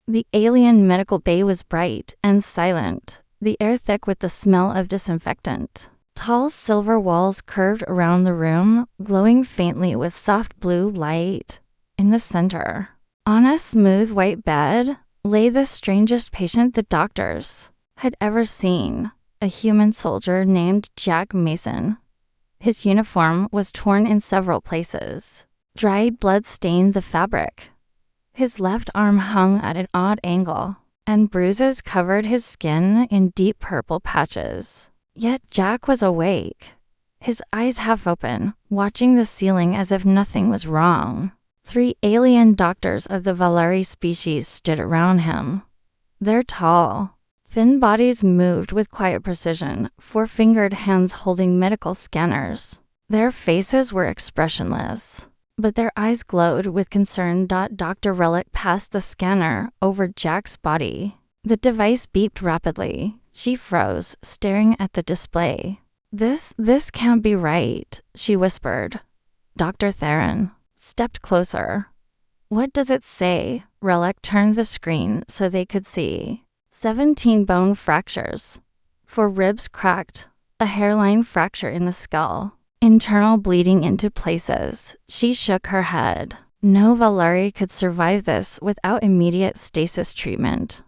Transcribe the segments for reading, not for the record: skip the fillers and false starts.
The alien medical bay was bright and silent, the air thick with the smell of disinfectant. Tall silver walls curved around the room, glowing faintly with soft blue light. In the center, on a smooth white bed, lay the strangest patient the doctors had ever seen, a human soldier named Jack Mason. His uniform was torn in several places. Dried blood stained the fabric. His left arm hung at an odd angle, and bruises covered his skin in deep purple patches. Yet Jack was awake, his eyes half open, watching the ceiling as if nothing was wrong. 3 alien doctors of the Valari species stood around him. Their tall, thin bodies moved with quiet precision, 4-fingered hands holding medical scanners. Their faces were expressionless, but their eyes glowed with concern. Dr. Relic passed the scanner over Jack's body. The device beeped rapidly. She froze, staring at the display. This can't be right, she whispered. Dr. Theron stepped closer. What does it say? Relic turned the screen so they could see. 17 bone fractures. 4 ribs cracked. A hairline fracture in the skull. Internal bleeding into places. She shook her head. No Valari could survive this without immediate stasis treatment.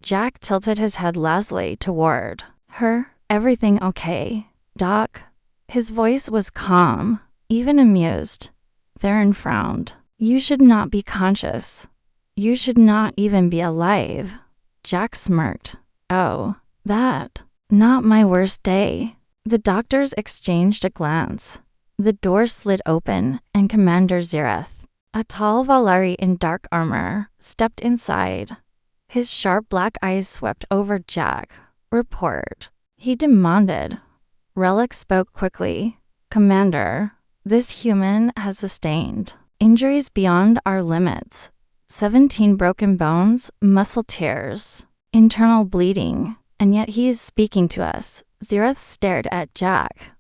Jack tilted his head lazily toward her. Everything okay, Doc? His voice was calm, even amused. Theron frowned. You should not be conscious. You should not even be alive. Jack smirked. Oh, that. Not my worst day. The doctors exchanged a glance. The door slid open, and Commander Zireth, a tall Valari in dark armor, stepped inside. His sharp black eyes swept over Jack. Report, he demanded. Relic spoke quickly. Commander, this human has sustained injuries beyond our limits. 17 broken bones, muscle tears, internal bleeding, and yet he is speaking to us. Zireth stared at Jack.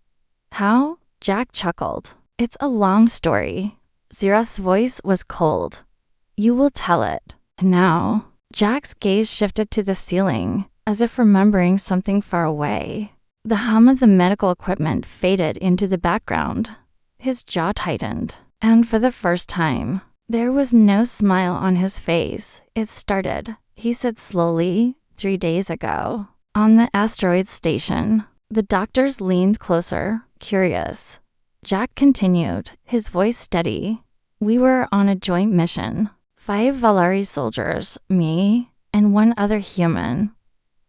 How? Jack chuckled. It's a long story. Zireth's voice was cold. You will tell it. Now. Jack's gaze shifted to the ceiling, as if remembering something far away. The hum of the medical equipment faded into the background. His jaw tightened, and for the first time, there was no smile on his face. It started, he said slowly, 3 days ago. On the asteroid station, the doctors leaned closer, curious. Jack continued, his voice steady. We were on a joint mission. 5 Valari soldiers, me, and 1 other human.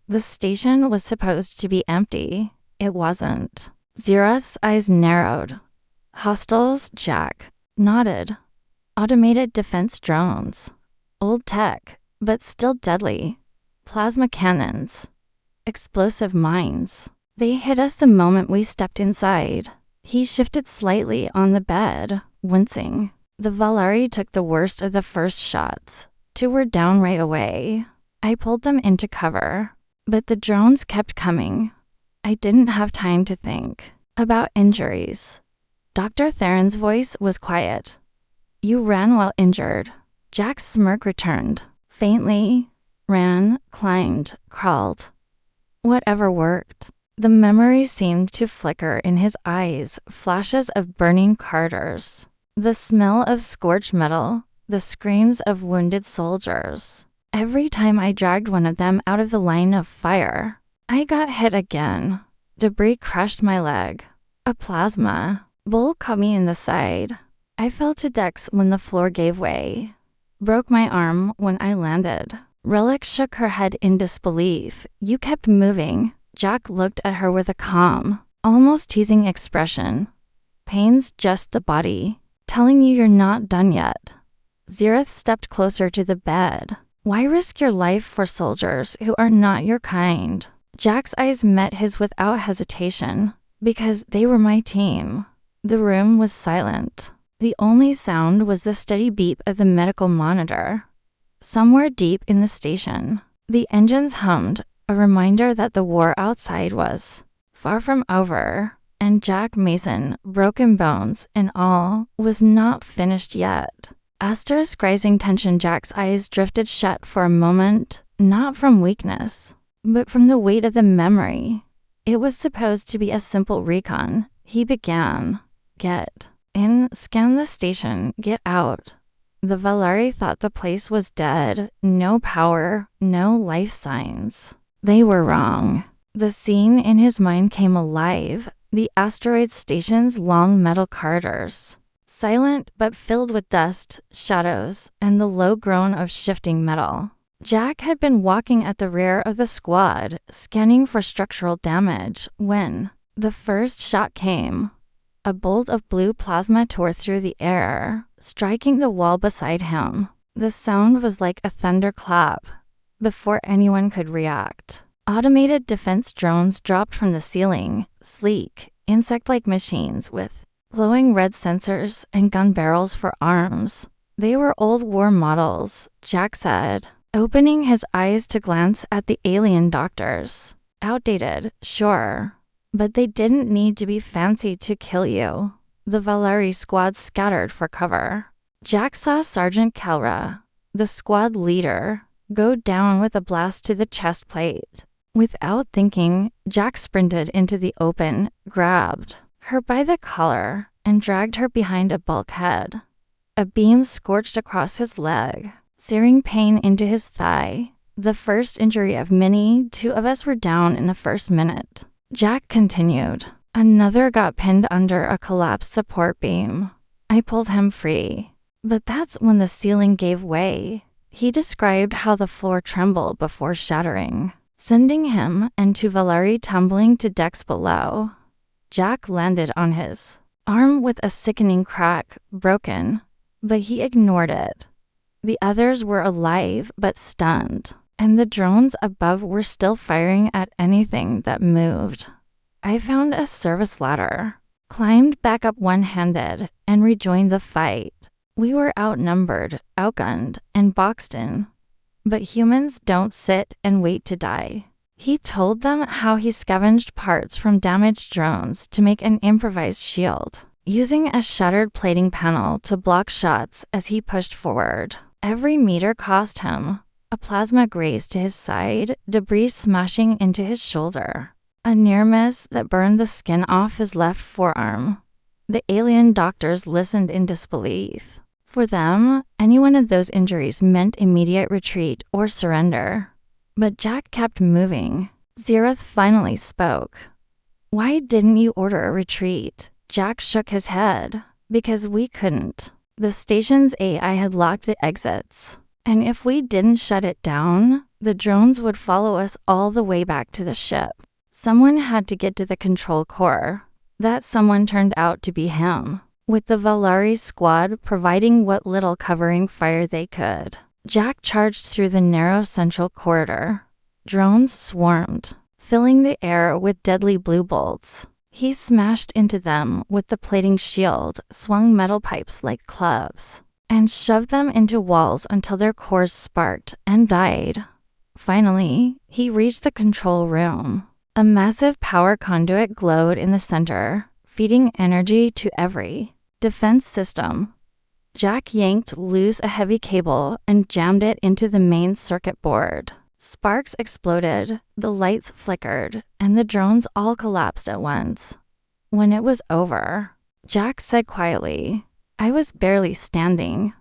The station was supposed to be empty. It wasn't. Zireth's eyes narrowed. Hostiles, Jack nodded. Automated defense drones. Old tech, but still deadly. Plasma cannons. Explosive mines. They hit us the moment we stepped inside. He shifted slightly on the bed, wincing. The Valari took the worst of the first shots. 2 were down right away. I pulled them into cover, but the drones kept coming. I didn't have time to think about injuries. Dr. Theron's voice was quiet. You ran while injured. Jack's smirk returned. Faintly. Ran, climbed, crawled. Whatever worked. The memory seemed to flicker in his eyes, flashes of burning Carters. The smell of scorched metal, the screams of wounded soldiers. Every time I dragged one of them out of the line of fire, I got hit again. Debris crushed my leg. A plasma. Bull caught me in the side. I fell to decks when the floor gave way. Broke my arm when I landed. Relic shook her head in disbelief. You kept moving. Jack looked at her with a calm, almost teasing expression. Pain's just the body, telling you you're not done yet. Zireth stepped closer to the bed. Why risk your life for soldiers who are not your kind? Jack's eyes met his without hesitation, because they were my team. The room was silent. The only sound was the steady beep of the medical monitor. Somewhere deep in the station, the engines hummed, a reminder that the war outside was far from over, and Jack Mason, broken bones and all, was not finished yet. Asterisk rising tension. Jack's eyes drifted shut for a moment, not from weakness, but from the weight of the memory. It was supposed to be a simple recon. He began. Get in, scan the station, get out. The Valari thought the place was dead. No power, no life signs. They were wrong. The scene in his mind came alive. The asteroid station's long metal corridors. Silent but filled with dust, shadows, and the low groan of shifting metal. Jack had been walking at the rear of the squad, scanning for structural damage, when the first shot came. A bolt of blue plasma tore through the air, striking the wall beside him. The sound was like a thunderclap. Before anyone could react, automated defense drones dropped from the ceiling, sleek, insect-like machines with glowing red sensors and gun barrels for arms. They were old war models, Jack said, opening his eyes to glance at the alien doctors. Outdated, sure, but they didn't need to be fancy to kill you. The Valari squad scattered for cover. Jack saw Sergeant Kelra, the squad leader, go down with a blast to the chest plate. Without thinking, Jack sprinted into the open, grabbed her by the collar, and dragged her behind a bulkhead. A beam scorched across his leg, searing pain into his thigh. The first injury of many. 2 of us were down in the first minute. Jack continued. Another got pinned under a collapsed support beam. I pulled him free. But that's when the ceiling gave way. He described how the floor trembled before shattering, sending him and 2 Valari tumbling to decks below. Jack landed on his arm with a sickening crack, broken, but he ignored it. The others were alive but stunned, and the drones above were still firing at anything that moved. I found a service ladder, climbed back up one-handed, and rejoined the fight. We were outnumbered, outgunned, and boxed in. But humans don't sit and wait to die. He told them how he scavenged parts from damaged drones to make an improvised shield, using a shattered plating panel to block shots as he pushed forward. Every meter cost him. A plasma grazed to his side, debris smashing into his shoulder. A near miss that burned the skin off his left forearm. The alien doctors listened in disbelief. For them, any one of those injuries meant immediate retreat or surrender. But Jack kept moving. Zeroth finally spoke. Why didn't you order a retreat? Jack shook his head. Because we couldn't. The station's AI had locked the exits. And if we didn't shut it down, the drones would follow us all the way back to the ship. Someone had to get to the control core. That someone turned out to be him, with the Valari squad providing what little covering fire they could. Jack charged through the narrow central corridor. Drones swarmed, filling the air with deadly blue bolts. He smashed into them with the plating shield, swung metal pipes like clubs, and shoved them into walls until their cores sparked and died. Finally, he reached the control room. A massive power conduit glowed in the center, feeding energy to every defense system. Jack yanked loose a heavy cable and jammed it into the main circuit board. Sparks exploded, the lights flickered, and the drones all collapsed at once. When it was over, Jack said quietly, I was barely standing.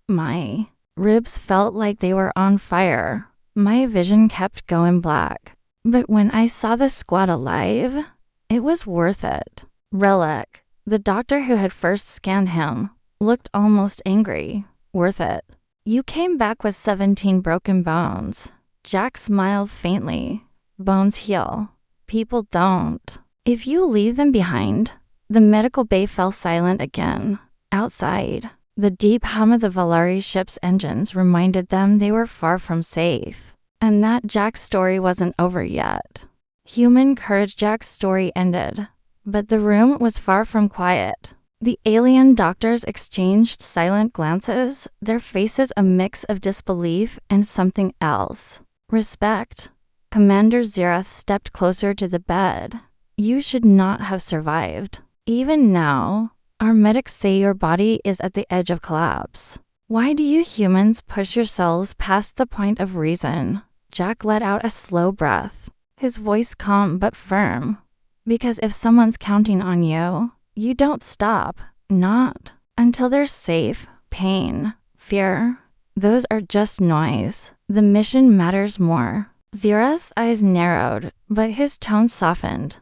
My ribs felt like they were on fire. My vision kept going black. But when I saw the squad alive, it was worth it. Relic, the doctor who had first scanned him, looked almost angry. Worth it. You came back with 17 broken bones. Jack smiled faintly. Bones heal. People don't. If you leave them behind. The medical bay fell silent again. Outside, the deep hum of the Valari ship's engines reminded them they were far from safe, and that Jack's story wasn't over yet. Human courage. Jack's story ended, but the room was far from quiet. The alien doctors exchanged silent glances, their faces a mix of disbelief and something else. Respect. Commander Zeroth stepped closer to the bed. You should not have survived. Even now, our medics say your body is at the edge of collapse. Why do you humans push yourselves past the point of reason? Jack let out a slow breath, his voice calm but firm. Because if someone's counting on you, you don't stop. Not until they're safe. Pain, fear, those are just noise. The mission matters more. Zira's eyes narrowed, but his tone softened.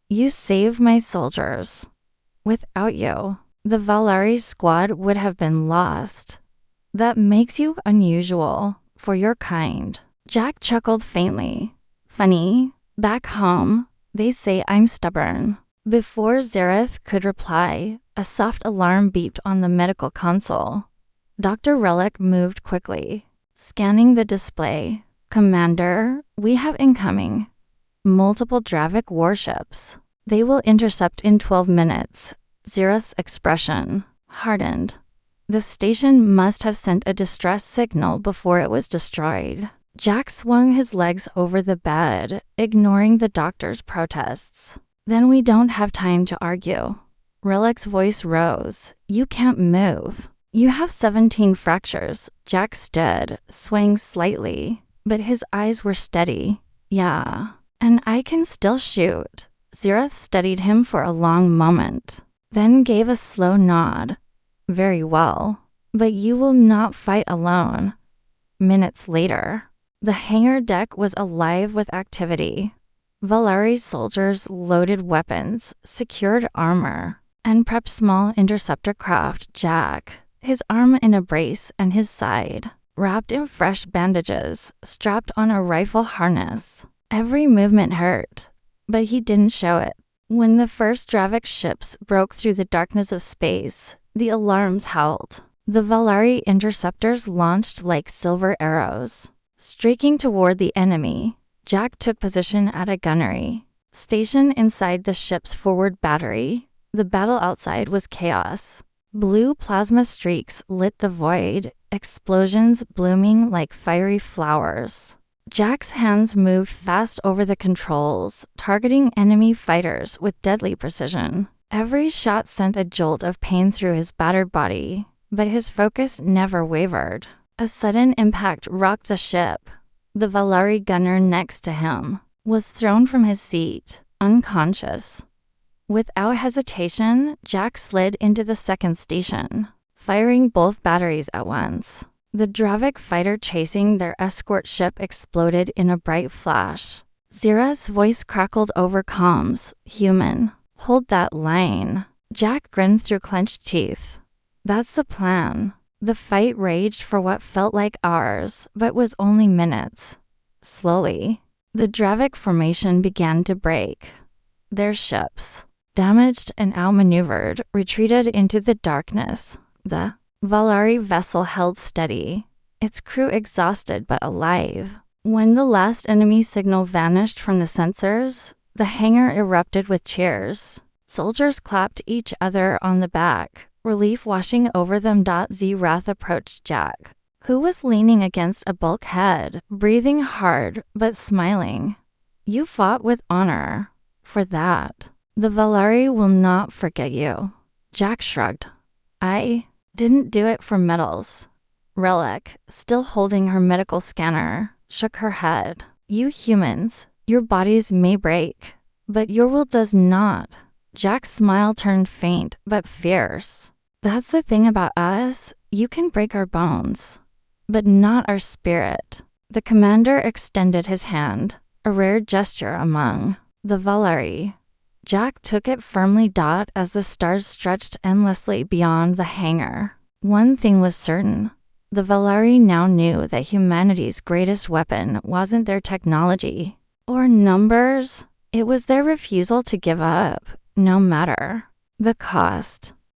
You saved my soldiers. Without you, the Valari squad would have been lost. That makes you unusual for your kind. Jack chuckled faintly. Funny, back home, they say I'm stubborn. Before Zareth could reply, a soft alarm beeped on the medical console. Dr. Relic moved quickly, scanning the display. Commander, we have incoming. Multiple Dravik warships. They will intercept in 12 minutes. Zareth's expression hardened. The station must have sent a distress signal before it was destroyed. Jack swung his legs over the bed, ignoring the doctor's protests. Then we don't have time to argue. Relic's voice rose. You can't move. You have 17 fractures. Jack stood, swaying slightly, but his eyes were steady. Yeah, and I can still shoot. Zareth studied him for a long moment, then gave a slow nod. Very well, but you will not fight alone. Minutes later, the hangar deck was alive with activity. Valari soldiers loaded weapons, secured armor, and prepped small interceptor craft. Jack, his arm in a brace and his side, wrapped in fresh bandages, strapped on a rifle harness. Every movement hurt, but he didn't show it. When the first Dravik ships broke through the darkness of space, the alarms howled. The Valari interceptors launched like silver arrows. Streaking toward the enemy, Jack took position at a gunnery, stationed inside the ship's forward battery. The battle outside was chaos. Blue plasma streaks lit the void, explosions blooming like fiery flowers. Jack's hands moved fast over the controls, targeting enemy fighters with deadly precision. Every shot sent a jolt of pain through his battered body, but his focus never wavered. A sudden impact rocked the ship. The Valari gunner next to him was thrown from his seat, unconscious. Without hesitation, Jack slid into the second station, firing both batteries at once. The Dravik fighter chasing their escort ship exploded in a bright flash. Zira's voice crackled over comms. Human. Hold that line. Jack grinned through clenched teeth. That's the plan. The fight raged for what felt like hours, but was only minutes. Slowly, the Dravik formation began to break. Their ships, damaged and outmaneuvered, retreated into the darkness. The Valari vessel held steady, its crew exhausted but alive. When the last enemy signal vanished from the sensors, the hangar erupted with cheers. Soldiers clapped each other on the back, relief washing over them. Zirath approached Jack, who was leaning against a bulkhead, breathing hard but smiling. You fought with honor. For that, the Valari will not forget you. Jack shrugged. I didn't do it for medals. Relic, still holding her medical scanner, shook her head. You humans, your bodies may break, but your will does not. Jack's smile turned faint but fierce. That's the thing about us. You can break our bones, but not our spirit. The commander extended his hand, a rare gesture among the Valari. Jack took it firmly. As the stars stretched endlessly beyond the hangar. One thing was certain. The Valari now knew that humanity's greatest weapon wasn't their technology or numbers. It was their refusal to give up, no matter the cost.